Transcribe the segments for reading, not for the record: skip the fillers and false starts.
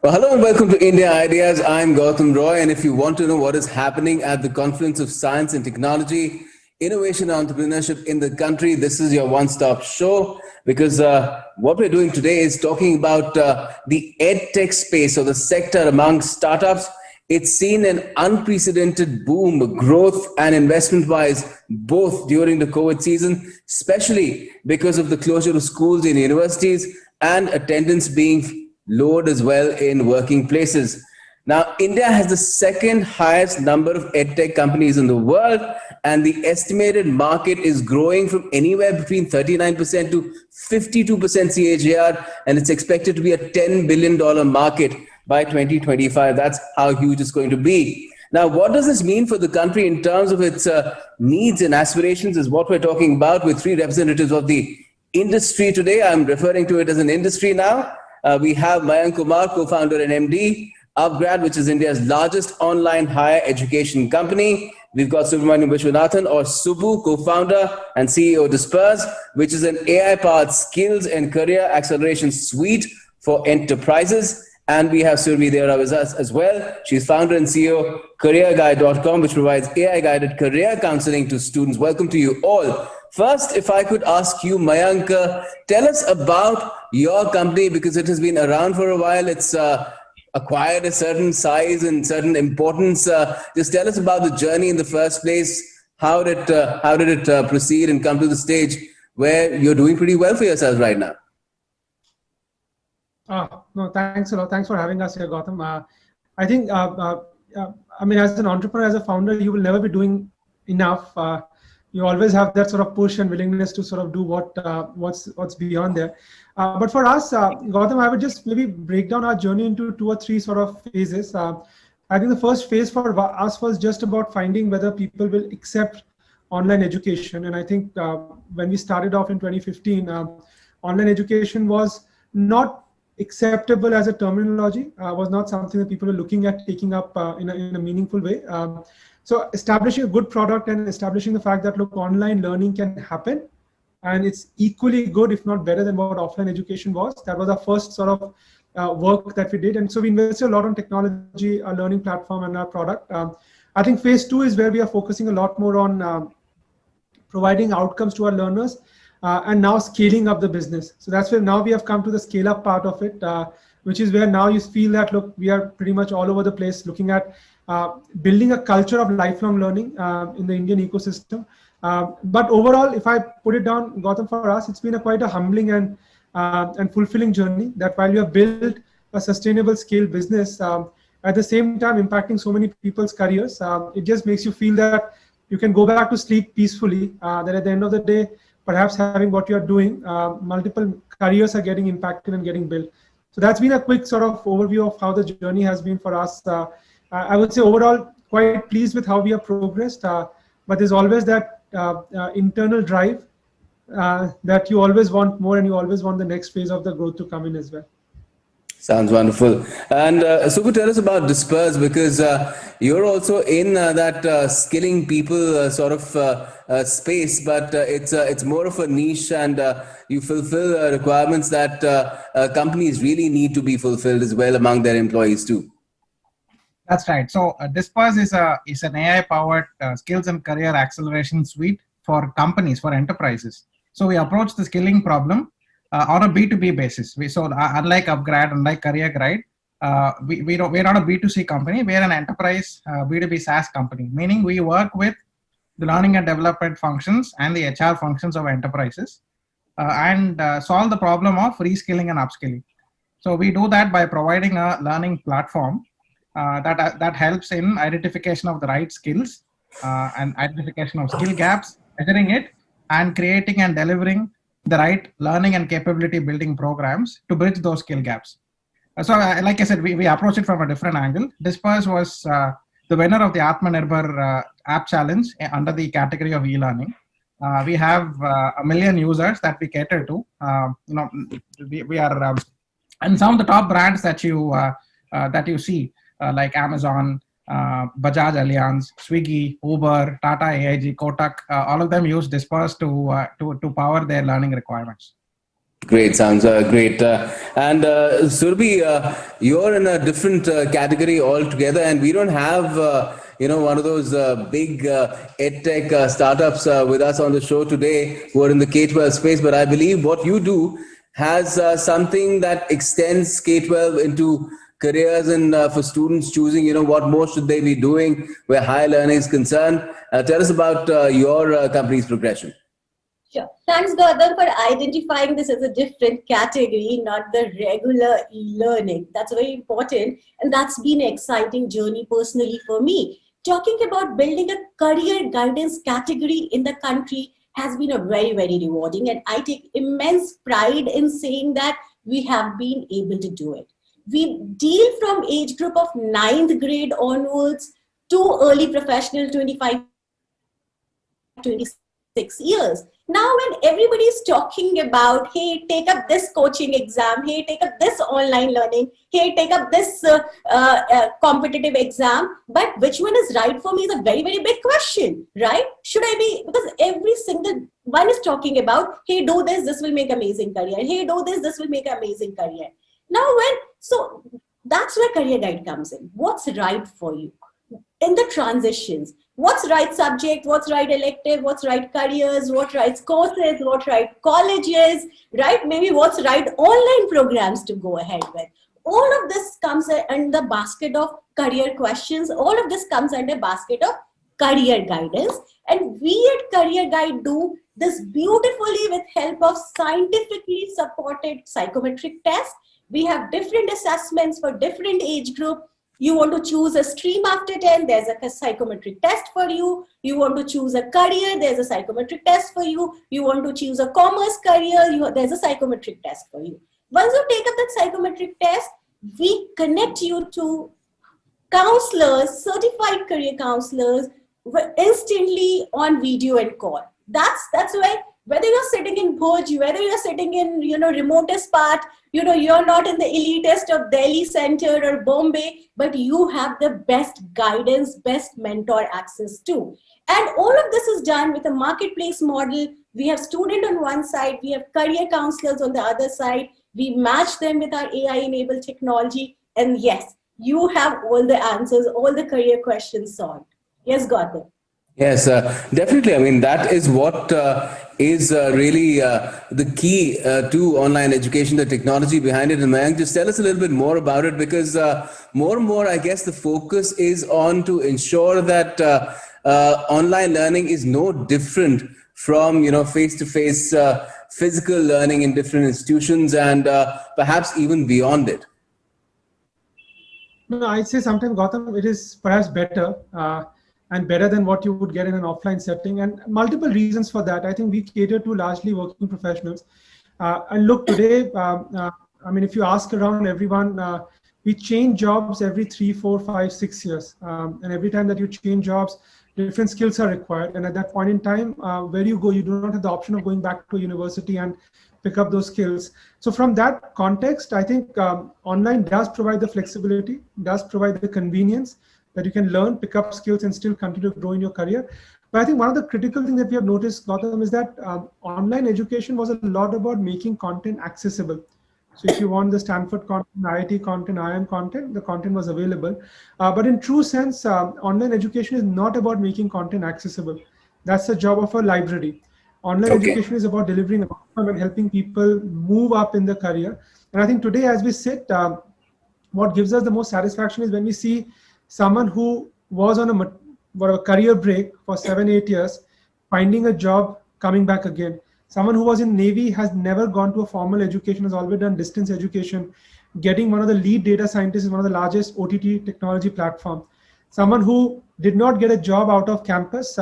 Well, hello and welcome to India Ideas. I'm Gotham Roy, and if you want to know what is happening at the confluence of science and technology, innovation and entrepreneurship in the country, this is your one-stop show because what we're doing today is talking about the edtech space or the sector among startups. It's seen an unprecedented boom, growth and investment-wise, both during the COVID season, especially because of the closure of schools and universities and attendance being lowered as well in working places. Now, India has the second highest number of edtech companies in the world, and the estimated market is growing from anywhere between 39% to 52% CAGR, and it's expected to be a $10 billion market by 2025. That's how huge it's going to be. Now, what does this mean for the country in terms of its needs and aspirations is what we're talking about with three representatives of the industry today. I'm referring to it as an industry now. We have Mayank Kumar, co-founder and MD, Upgrad, which is India's largest online higher education company. We've got Subramanian Vishwanathan, or Subbu, co-founder and CEO Disperse, which is an AI-powered skills and career acceleration suite for enterprises. And we have Survi Dera with us as well. She's founder and CEO CareerGuide.com, which provides AI-guided career counseling to students. Welcome to you all. First, if I could ask you, Mayank, tell us about your company because it has been around for a while. It's acquired a certain size and certain importance. Just tell us about the journey in the first place. How did it proceed and come to the stage where you're doing pretty well for yourselves right now? No, thanks a lot. Thanks for having us here, Gotham. I think, I mean, as an entrepreneur, as a founder, you will never be doing enough. You always have that sort of push and willingness to sort of do what's beyond there. But for us, Gotham, I would just maybe break down our journey into 2 or 3 sort of phases. I think the first phase for us was just about finding whether people will accept online education. And I think when we started off in 2015, online education was not acceptable as a terminology, was not something that people were looking at taking up in a meaningful way. So establishing a good product and establishing the fact that, look, online learning can happen and it's equally good, if not better than what offline education was. That was our first sort of work that we did. And so we invested a lot on technology, our learning platform and our product. I think phase 2 is where we are focusing a lot more on providing outcomes to our learners and now scaling up the business. So that's where now we have come to the scale up part of it, which is where now you feel that, look, we are pretty much all over the place looking at building a culture of lifelong learning in the Indian ecosystem. But overall, if I put it down, Gotham, for us, it's been quite a humbling and fulfilling journey that while you have built a sustainable scale business, at the same time impacting so many people's careers, it just makes you feel that you can go back to sleep peacefully, that at the end of the day, perhaps having what you're doing, multiple careers are getting impacted and getting built. So that's been a quick sort of overview of how the journey has been for us. I would say overall quite pleased with how we have progressed, but there's always that internal drive that you always want more and you always want the next phase of the growth to come in as well. Sounds wonderful. And Subbu, tell us about Disperse because you're also in that skilling people sort of space, but it's more of a niche and you fulfill requirements that companies really need to be fulfilled as well among their employees too. That's right. So Disperse is an AI-powered skills and career acceleration suite for companies, for enterprises. So we approach the skilling problem on a B2B basis. Unlike Upgrad, unlike CareerGuide, we're not a B2C company. We're an enterprise B2B SaaS company, meaning we work with the learning and development functions and the HR functions of enterprises and solve the problem of reskilling and upskilling. So we do that by providing a learning platform that helps in identification of the right skills and identification of skill gaps, measuring it, and creating and delivering the right learning and capability building programs to bridge those skill gaps. So like I said, we approach it from a different angle. Disperse was the winner of the Atmanirbhar app challenge under the category of e-learning. We have 1 million users that we cater to. We are, and some of the top brands that you see, like Amazon, Bajaj Allianz, Swiggy, Uber, Tata AIG, Kotak, all of them use Disperse to power their learning requirements. Great, sounds great. And Surbi, you're in a different category altogether, and we don't have, one of those big edtech startups with us on the show today who are in the K-12 space. But I believe what you do has something that extends K-12 into careers and for students choosing, what more should they be doing where higher learning is concerned. Tell us about your company's progression. Sure. Thanks, Gotham, for identifying this as a different category, not the regular e-learning. That's very important. And that's been an exciting journey personally for me. Talking about building a career guidance category in the country has been a very, very rewarding. And I take immense pride in saying that we have been able to do it. We deal from age group of 9th grade onwards to early professional 25, 26 years. Now, when everybody is talking about, hey, take up this coaching exam, hey, take up this online learning, hey, take up this competitive exam, but which one is right for me is a very, very big question, right? Should I be, because every single one is talking about, hey, do this, this will make amazing career. Hey, do this, this will make amazing career. Now, so that's where Career Guide comes in. What's right for you in the transitions? What's right subject, what's right elective, what's right careers, what right courses, what right colleges, right? Maybe what's right online programs to go ahead with. All of this comes under the basket of career questions. All of this comes under basket of career guidance. And we at Career Guide do this beautifully with help of scientifically supported psychometric tests. We have different assessments for different age group. You want to choose a stream after 10, there's a psychometric test for you. You want to choose a career, there's a psychometric test for you. You want to choose a commerce career, there's a psychometric test for you. Once you take up that psychometric test, we connect you to counselors, certified career counselors, instantly on video and call. That's why whether you're sitting in Bhuj, whether you're sitting in, remotest part, you're not in the elitist of Delhi center or Bombay, but you have the best guidance, best mentor access to. And all of this is done with a marketplace model. We have student on one side, we have career counselors on the other side. We match them with our AI-enabled technology. And yes, you have all the answers, all the career questions solved. Yes, Gautam. Yes, definitely. I mean, that is what is really the key to online education, the technology behind it. And Mayank, just tell us a little bit more about it, because more and more, I guess, the focus is on to ensure that online learning is no different from, face-to-face physical learning in different institutions and perhaps even beyond it. No, I'd say sometimes, Gautam, it is perhaps better. And better than what you would get in an offline setting. And multiple reasons for that. I think we cater to largely working professionals. And look, today, if you ask around everyone, we change jobs every 3, 4, 5, 6 years. And every time that you change jobs, different skills are required. And at that point in time, where you go, you do not have the option of going back to a university and pick up those skills. So from that context, I think online does provide the flexibility, does provide the convenience, that you can learn, pick up skills, and still continue to grow in your career. But I think one of the critical things that we have noticed, Gautam, is that online education was a lot about making content accessible. So if you want the Stanford content, IIT content, IIM content, the content was available. But in true sense, online education is not about making content accessible. That's the job of a library. Online education is about delivering outcome and helping people move up in the career. And I think today, as we sit, what gives us the most satisfaction is when we see someone who was on a career break for 7, 8 years, finding a job, coming back again. Someone who was in Navy, has never gone to a formal education, has always done distance education, getting one of the lead data scientists in one of the largest OTT technology platforms. Someone who did not get a job out of campus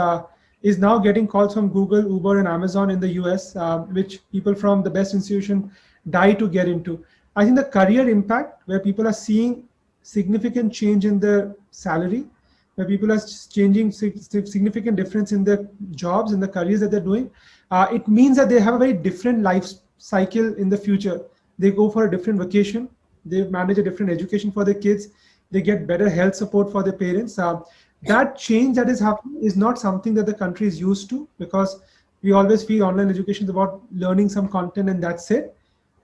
is now getting calls from Google, Uber, and Amazon in the US, which people from the best institution die to get into. I think the career impact, where people are seeing significant change in their salary, where people are changing significant difference in their jobs, in the careers that they're doing, it means that they have a very different life cycle in the future. They go for a different vacation, they manage a different education for their kids, they get better health support for their parents. That change that is happening is not something that the country is used to, because we always feel online education is about learning some content and that's it.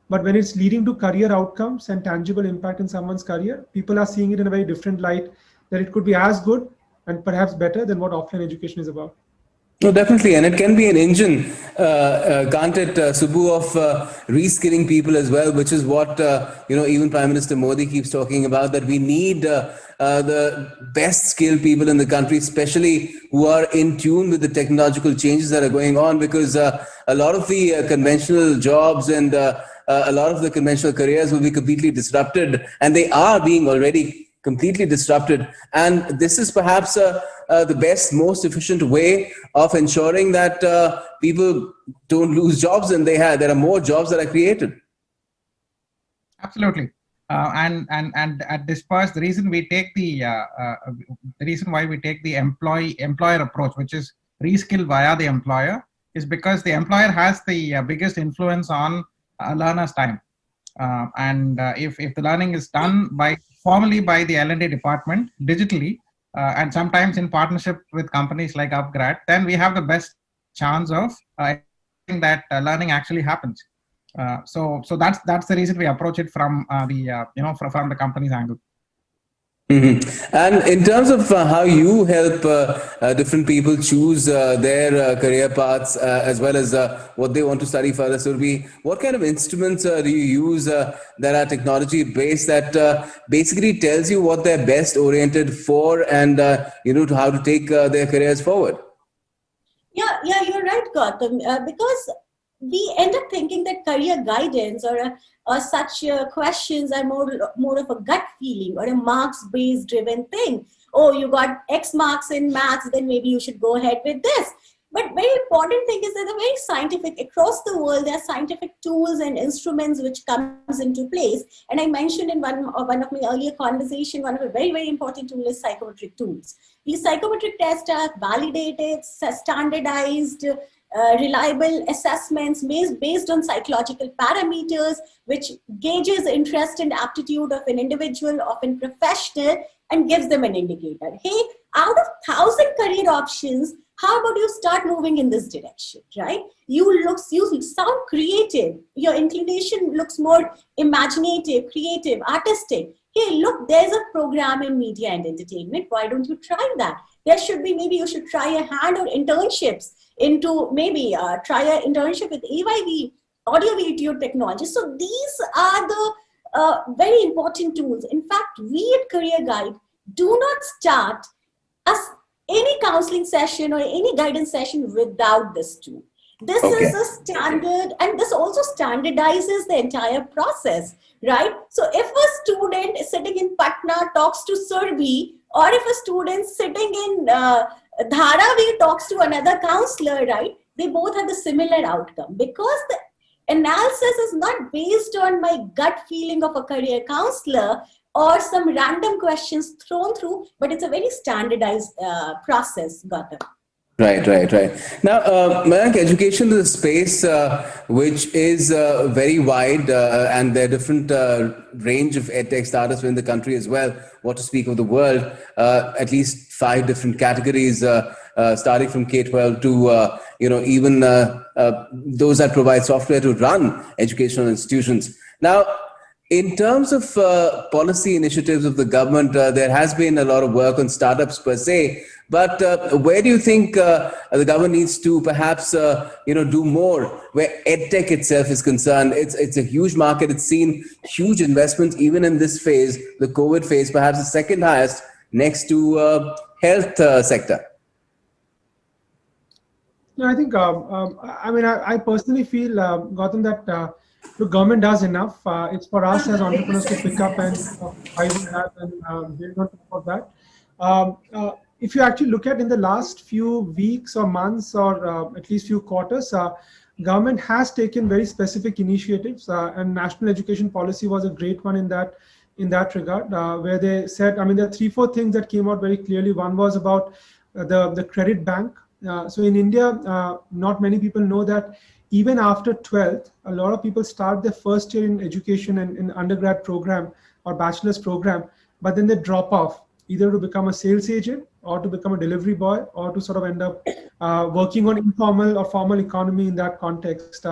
But when it's leading to career outcomes and tangible impact in someone's career, people are seeing it in a very different light, that it could be as good and perhaps better than what offline education is about. No, definitely, and it can be an engine, can't it, Subbu, of reskilling people as well, which is what even Prime Minister Modi keeps talking about. That we need the best skilled people in the country, especially who are in tune with the technological changes that are going on, because a lot of the conventional jobs and a lot of the conventional careers will be completely disrupted, and they are being already completely disrupted. And this is perhaps the best, most efficient way of ensuring that people don't lose jobs, and there are more jobs that are created. Absolutely. And at Disperse, the reason we take the reason why we take the employer approach, which is reskill via the employer, is because the employer has the biggest influence on a learner's time. If the learning is done formally by the L&D department digitally, and sometimes in partnership with companies like Upgrad, then we have the best chance of that learning actually happens. So that's the reason we approach it from from the company's angle. Mm-hmm. And in terms of how you help different people choose their career paths as well as what they want to study further, Surbi, what kind of instruments do you use that are technology based that basically tells you what they're best oriented for and to how to take their careers forward? Yeah, you're right, Gotham. Because we end up thinking that career guidance or such questions are more of a gut feeling or a marks-based driven thing. Oh, you got X marks in maths, then maybe you should go ahead with this. But very important thing is that the very scientific, across the world, there are scientific tools and instruments which comes into place. And I mentioned in one of my earlier conversation, one of the very, very important tools is psychometric tools. These psychometric tests are validated, standardized, reliable assessments based on psychological parameters, which gauges interest and aptitude of an individual, of a professional, and gives them an indicator. Hey, out of 1,000 career options, how about you start moving in this direction, right? You sound creative. Your inclination looks more imaginative, creative, artistic. Hey, look, there's a program in media and entertainment. Why don't you try that? There should be, maybe you should try a hand or internships into, maybe try an internship with AYV, audio video technology. So these are the very important tools. In fact, we at Career Guide do not start any counseling session or any guidance session without this tool. This is a standard, and this also standardizes the entire process, right? So if a student sitting in Patna talks to Surbi, or if a student sitting in Dharavi talks to another counselor, right? They both have the similar outcome, because the analysis is not based on my gut feeling of a career counselor or some random questions thrown through, but it's a very standardized process, Gotham. Right. Now, Mayank, education is a space which is very wide, and there are different range of edtech startups in the country as well. What to speak of the world? At least 5 different categories, starting from K-12 to even those that provide software to run educational institutions. Now, in terms of policy initiatives of the government, there has been a lot of work on startups per se. But where do you think the government needs to perhaps do more? Where edtech itself is concerned, it's a huge market. It's seen huge investments even in this phase, the COVID phase, perhaps the second highest next to health sector. No, I think I personally feel, Gautam, that the government does enough. It's for us as entrepreneurs to pick up and pivot that and build on top of that. If you actually look at in the last few weeks or months or at least few quarters, government has taken very specific initiatives, and national education policy was a great one in that regard, where they said, there are 3-4 things that came out very clearly. One was about the credit bank. So in India, not many people know that even after 12th, a lot of people start their first year in education and in undergrad program or bachelor's program, but then they drop off either to become a sales agent or to become a delivery boy, or to sort of end up working on informal or formal economy in that context.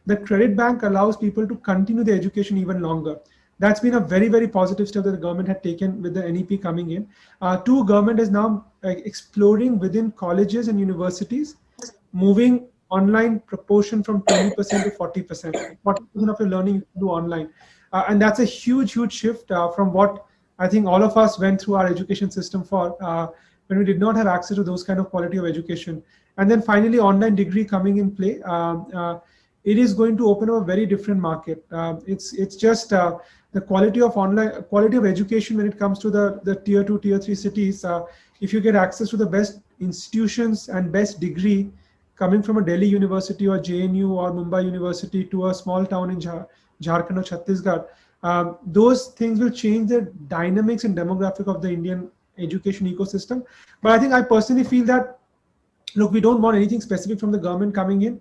The credit bank allows people to continue their education even longer. That's been a very, very positive step that the government had taken with the NEP coming in. Two, government is now exploring within colleges and universities, moving online proportion from 20% to 40%. 40% of your learning you do online. And that's a huge, huge shift from what I think all of us went through our education system for when we did not have access to those kind of quality of education. And then finally, online degree coming in play. It is going to open up a very different market. It's just the quality of education when it comes to the tier 2, tier 3 cities. If you get access to the best institutions and best degree coming from a Delhi University or JNU or Mumbai University to a small town in Jharkhand or Chhattisgarh, those things will change the dynamics and demographic of the Indian education ecosystem. But I personally feel that, look, we don't want anything specific from the government coming in.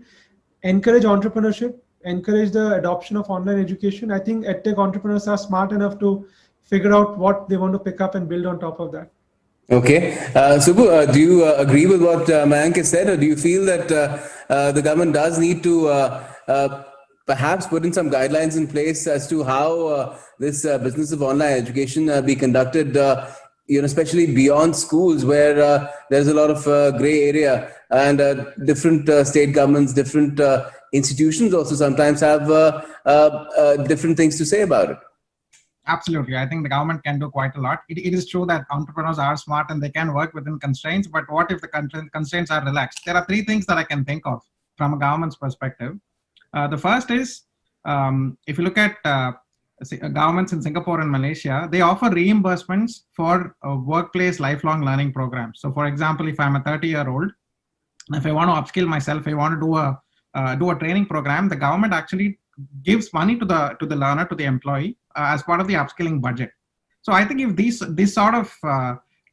Encourage entrepreneurship, encourage the adoption of online education. I think EdTech entrepreneurs are smart enough to figure out what they want to pick up and build on top of that. Okay. Subbu, do you agree with what Mayank has said, or do you feel that the government does need to perhaps put in some guidelines in place as to how this business of online education be conducted, especially beyond schools, where there's a lot of gray area, and different state governments, different institutions also sometimes have different things to say about it? Absolutely. I think the government can do quite a lot. It is true that entrepreneurs are smart and they can work within constraints, but what if the constraints are relaxed? There are three things that I can think of from a government's perspective. The first is, if you look at governments in Singapore and Malaysia, they offer reimbursements for workplace lifelong learning programs. So for example, if I'm a 30-year-old, if I want to upskill myself, I want to do a training program, the government actually gives money to the learner, to the employee, as part of the upskilling budget. So I think if these sort of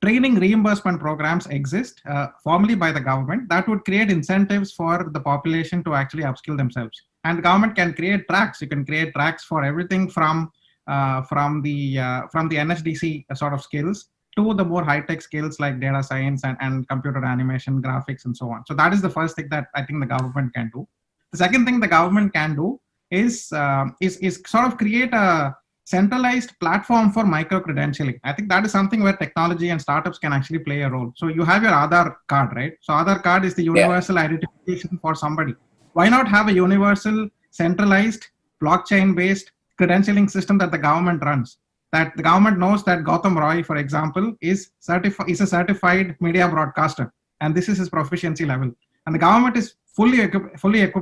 training reimbursement programs exist formally by the government, that would create incentives for the population to actually upskill themselves. And the government can create tracks. You can create tracks for everything from the NSDC sort of skills to the more high-tech skills like data science and computer animation, graphics, and so on. So that is the first thing that I think the government can do. The second thing the government can do is sort of create a centralized platform for micro-credentialing. I think that is something where technology and startups can actually play a role. So you have your Aadhaar card, right? So Aadhaar card is the universal identification for somebody. Why not have a universal, centralized, blockchain-based credentialing system that the government runs? That the government knows that Gotham Roy, for example, is a certified media broadcaster, and this is his proficiency level. And the government is fully equipped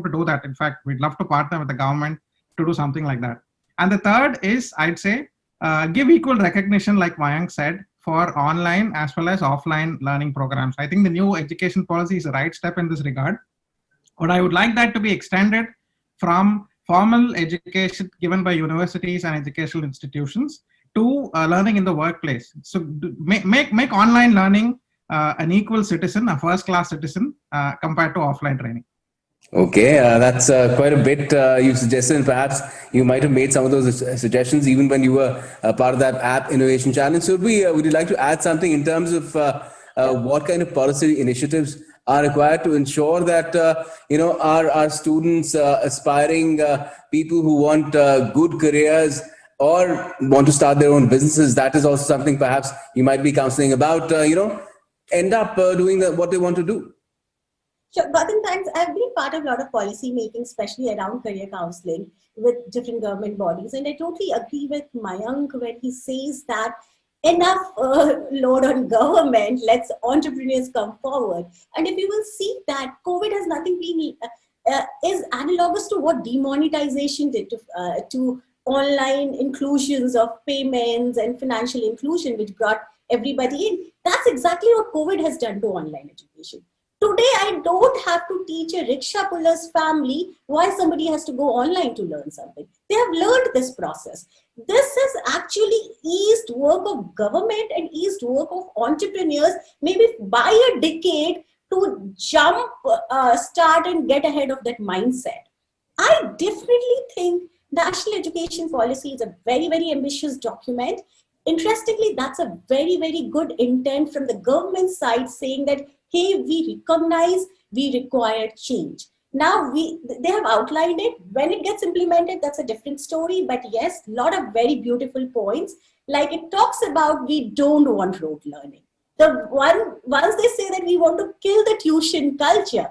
to do that. In fact, we'd love to partner with the government to do something like that. And the third is, I'd say, give equal recognition, like Mayank said, for online as well as offline learning programs. I think the new education policy is the right step in this regard. But I would like that to be extended from formal education given by universities and educational institutions to learning in the workplace. So make online learning an equal citizen, a first-class citizen compared to offline training. Okay, that's quite a bit you suggested, and perhaps you might have made some of those suggestions even when you were part of that app innovation challenge. So would you like to add something in terms of what kind of policy initiatives are required to ensure that our students, aspiring people who want good careers or want to start their own businesses, that is also something perhaps you might be counseling about, end up doing what they want to do? Sure, Gotham, thanks. I've been part of a lot of policy making, especially around career counseling with different government bodies. And I totally agree with Mayank when he says that enough load on government, let's entrepreneurs come forward. And if you will see that COVID has nothing been, is analogous to what demonetization did to online inclusions of payments and financial inclusion, which brought everybody in. That's exactly what COVID has done to online education. Today, I don't have to teach a rickshaw puller's family why somebody has to go online to learn something. They have learned this process. This is actually eased work of government and eased work of entrepreneurs, maybe by a decade, to jump, start and get ahead of that mindset. I definitely think National Education Policy is a very, very ambitious document. Interestingly, that's a very, very good intent from the government side, saying that, hey, we recognize we require change. Now they have outlined it. When it gets implemented, that's a different story. But yes, a lot of very beautiful points. Like it talks about we don't want rote learning. Once they say that we want to kill the tuition culture,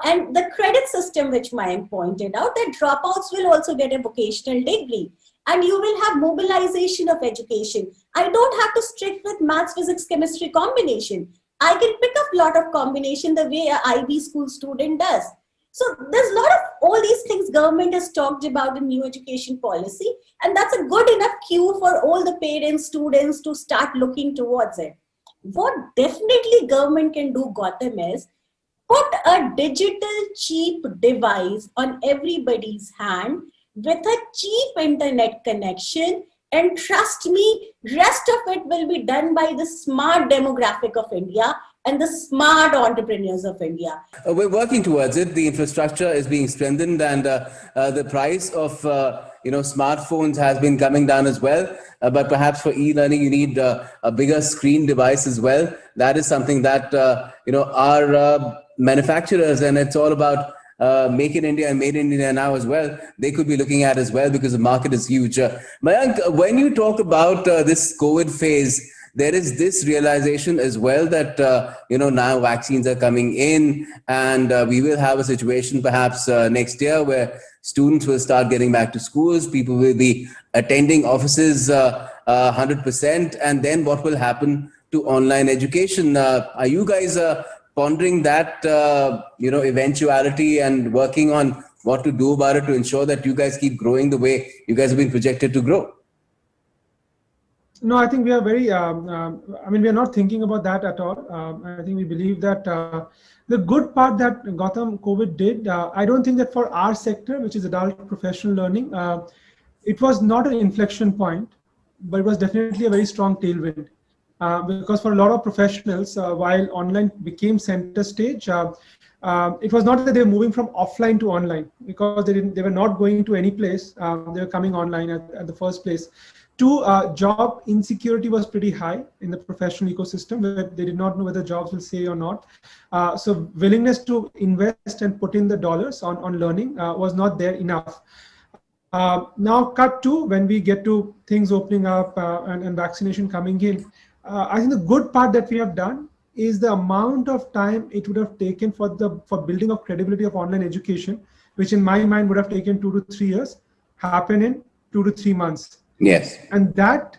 and the credit system, which Mayank pointed out, that dropouts will also get a vocational degree. And you will have mobilization of education. I don't have to strict with maths, physics, chemistry combination. I can pick up a lot of combination the way an IB school student does. So there's a lot of all these things government has talked about in new education policy, and that's a good enough cue for all the parents, students to start looking towards it. What definitely government can do, Gotham, is put a digital cheap device on everybody's hand with a cheap internet connection, and trust me, rest of it will be done by the smart demographic of India and the smart entrepreneurs of India. We're working towards it. The infrastructure is being strengthened, and the price of smartphones has been coming down as well. But perhaps for e-learning, you need a bigger screen device as well. That is something that our manufacturers, and it's all about Make in India and Made in India now as well, they could be looking at as well, because the market is huge. Mayank, when you talk about this COVID phase, there is this realization as well that now vaccines are coming in, and we will have a situation perhaps next year where students will start getting back to schools, people will be attending offices 100%, and then what will happen to online education? Are you guys pondering that eventuality and working on what to do about it to ensure that you guys keep growing the way you guys have been projected to grow? No, I think we are very, we are not thinking about that at all. I think we believe that the good part that Gotham COVID did, I don't think that for our sector, which is adult professional learning, it was not an inflection point, but it was definitely a very strong tailwind. Because for a lot of professionals, while online became center stage, it was not that they were moving from offline to online, because they were not going to any place. They were coming online at the first place. Two, job insecurity was pretty high in the professional ecosystem, where they did not know whether jobs will stay or not. So willingness to invest and put in the dollars on learning was not there enough. Now cut to when we get to things opening up and vaccination coming in. I think the good part that we have done is the amount of time it would have taken for building of credibility of online education, which in my mind would have taken 2 to 3 years, happen in 2 to 3 months. Yes. And that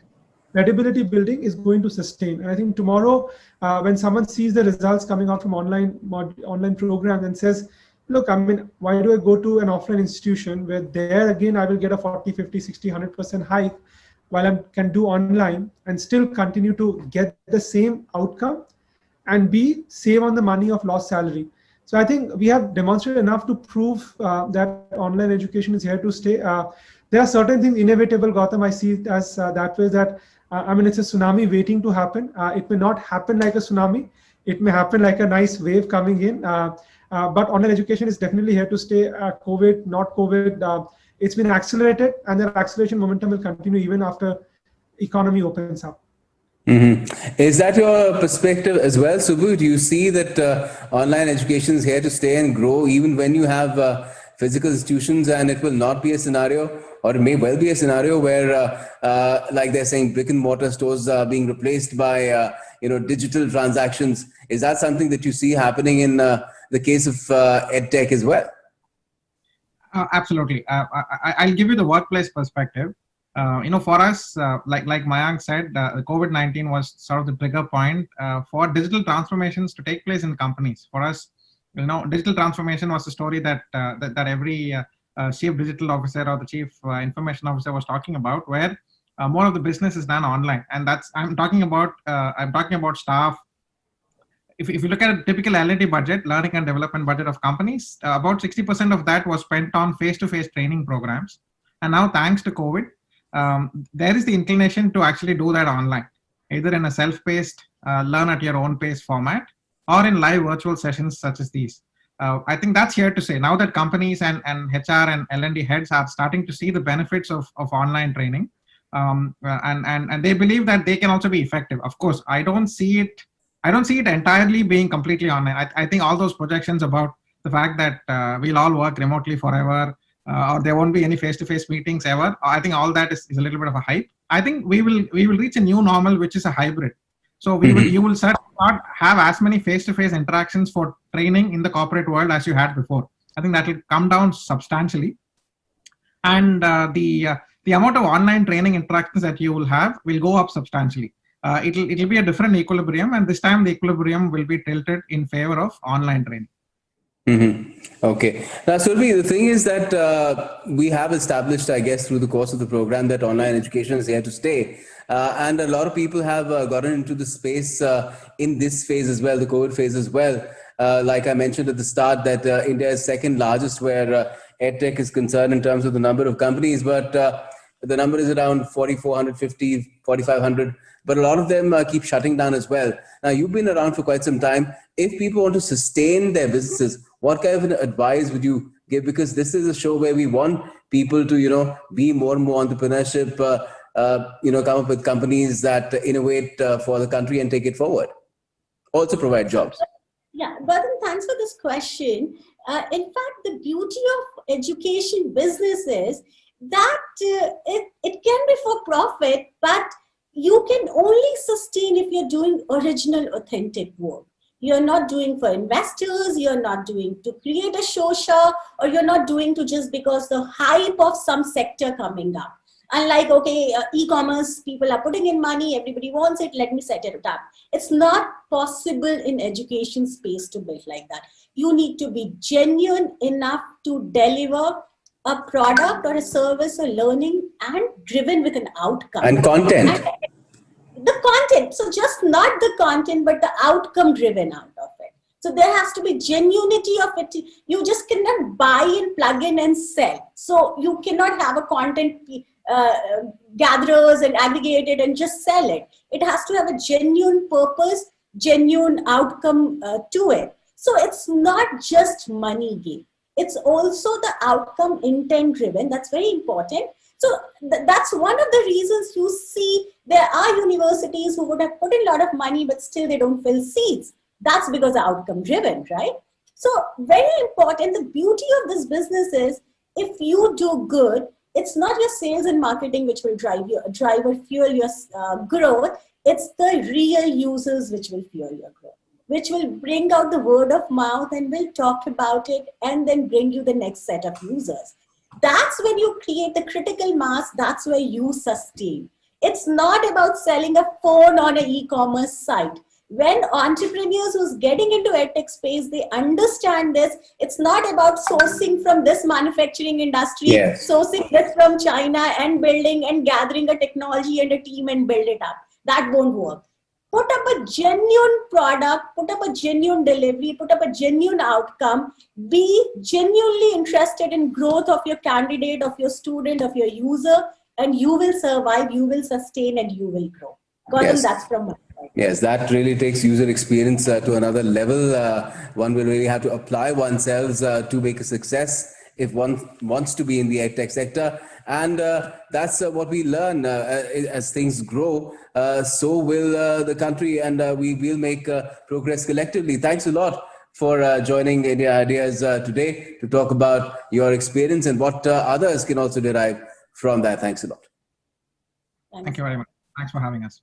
credibility building is going to sustain. And I think tomorrow, when someone sees the results coming out from online program and says, look, why do I go to an offline institution where there again I will get a 40, 50, 60, 100% hike, while I can do online and still continue to get the same outcome and save on the money of lost salary. So I think we have demonstrated enough to prove that online education is here to stay. There are certain things inevitable, Gotham. I see it as that way, that it's a tsunami waiting to happen. It may not happen like a tsunami. It may happen like a nice wave coming in. But online education is definitely here to stay. COVID, not COVID. It's been accelerated, and the acceleration momentum will continue even after economy opens up. Mm-hmm. Is that your perspective as well, Subbu? Do you see that online education is here to stay and grow even when you have physical institutions, and it will not be a scenario, or it may well be a scenario where, like they're saying, brick and mortar stores are being replaced by digital transactions? Is that something that you see happening in the case of EdTech as well? Absolutely. I'll give you the workplace perspective. For us, like Mayank said, COVID-19 was sort of the trigger point for digital transformations to take place in companies. For us, digital transformation was the story that every chief digital officer or the chief information officer was talking about, where more of the business is done online, and I'm talking about staff. If you look at a typical L&D budget, learning and development budget of companies, about 60% of that was spent on face-to-face training programs. And now, thanks to COVID, there is the inclination to actually do that online, either in a self-paced, learn at your own pace format, or in live virtual sessions such as these. I think that's here to stay. Now that companies and HR and L&D heads are starting to see the benefits of online training, and they believe that they can also be effective. Of course, I don't see it entirely being completely online. I think all those projections about the fact that we'll all work remotely forever, or there won't be any face-to-face meetings ever, I think all that is a little bit of a hype. I think we will reach a new normal, which is a hybrid. So you will certainly not have as many face-to-face interactions for training in the corporate world as you had before. I think that will come down substantially, and the amount of online training interactions that you will have will go up substantially. It'll be a different equilibrium, and this time the equilibrium will be tilted in favor of online training. Okay. Now, Surabhi, the thing is that we have established, I guess, through the course of the program that online education is here to stay. And a lot of people have gotten into the space in this phase as well, the COVID phase as well. Like I mentioned at the start, that India is second largest where EdTech is concerned in terms of the number of companies, but the number is around 4,450, 4,500. But a lot of them keep shutting down as well. Now, you've been around for quite some time. If people want to sustain their businesses, what kind of advice would you give? Because this is a show where we want people to, be more and more entrepreneurship, come up with companies that innovate for the country and take it forward. Also provide jobs. Yeah, Gotham, thanks for this question. In fact, the beauty of education business is that it can be for profit, but you can only sustain if you're doing original, authentic work. You're not doing for investors, you're not doing to create a show, or you're not doing to just because the hype of some sector coming up. Unlike, e-commerce, people are putting in money, everybody wants it, let me set it up. It's not possible in education space to build like that. You need to be genuine enough to deliver a product or a service or learning and driven with an outcome. And content. The content. So just not the content, but the outcome driven out of it. So there has to be genuinity of it. You just cannot buy and plug in and sell. So you cannot have a content gatherers and aggregate it and just sell it. It has to have a genuine purpose, genuine outcome to it. So it's not just money game. It's also the outcome intent driven. That's very important. So that's one of the reasons you see there are universities who would have put in a lot of money, but still they don't fill seats. That's because the outcome driven, right? So very important. The beauty of this business is if you do good, it's not your sales and marketing which will drive or fuel your growth. It's the real users which will fuel your growth, which will bring out the word of mouth and will talk about it and then bring you the next set of users. That's when you create the critical mass. That's where you sustain. It's not about selling a phone on an e-commerce site. When entrepreneurs who's getting into edtech space, they understand this. It's not about sourcing from this manufacturing industry, sourcing this from China and building and gathering a technology and a team and build it up. That won't work. Put up a genuine product, put up a genuine delivery, put up a genuine outcome, be genuinely interested in growth of your candidate, of your student, of your user, and you will survive, you will sustain, and you will grow. Gotham, that's from my side. Yes, that really takes user experience to another level. One will really have to apply oneself to make a success if one wants to be in the edtech sector. And that's what we learn as things grow. So will the country, and we will make progress collectively. Thanks a lot for joining India Ideas today to talk about your experience and what others can also derive from that. Thanks a lot. Thank you very much. Thanks for having us.